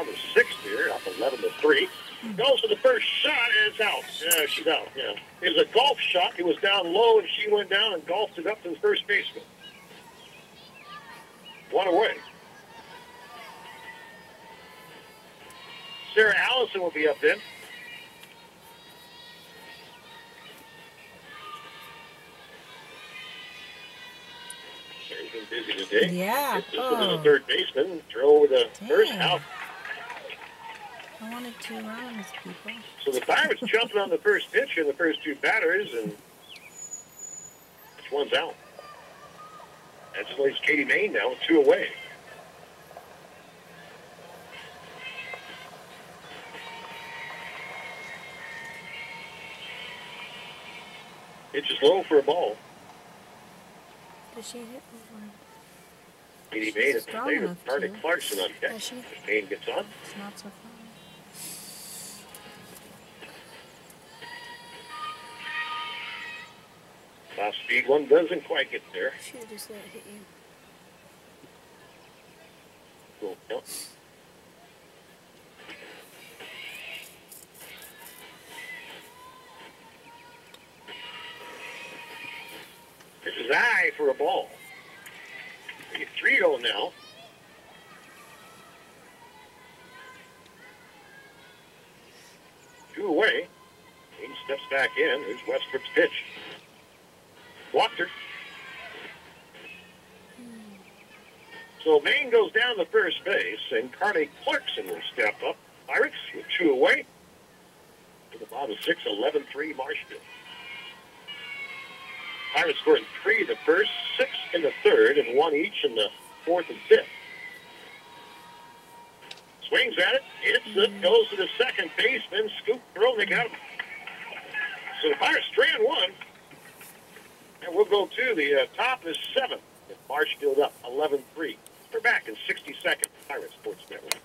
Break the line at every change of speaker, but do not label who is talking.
down to 6 here, up 11-3. Goes to the first shot, and it's out. Yeah, she's out, yeah. It was a golf shot. It was down low, and she went down and golfed it up to the first baseman. One away. Sarah Allison will be up then. She's been busy today.
Yeah.
Hit this over the third baseman. Throw over the first out.
I wanted 2 runs, people.
So the Pirates jumping on the first pitch in the first 2 batters, and this one's out. That just leaves Katie Main now with 2 away. Pitch is low for a ball.
Does she hit before?
Katie Main at the plate with Carter Clarkson on deck. Main gets on.
It's not so fun.
Top speed one doesn't quite get there.
Should have just let it hit you.
Cool. Nope. This is high for a ball. 3-0 now. Two away. He steps back in. Here's Westbrook's pitch. Blocked her. So Maine goes down to first base, and Carly Clarkson will step up. Pirates with 2 away. To the bottom of 6, 11-3 Marshfield. Pirates scoring 3 in the first, 6 in the third, and 1 each in the fourth and fifth. Swings at it, hits it, goes to the second baseman, scoop, throw, and they got him. So the Pirates 3-1. And we'll go to the top of the 7th. Marshfield up 11-3. We're back in 60 seconds. Pirates Sports Network.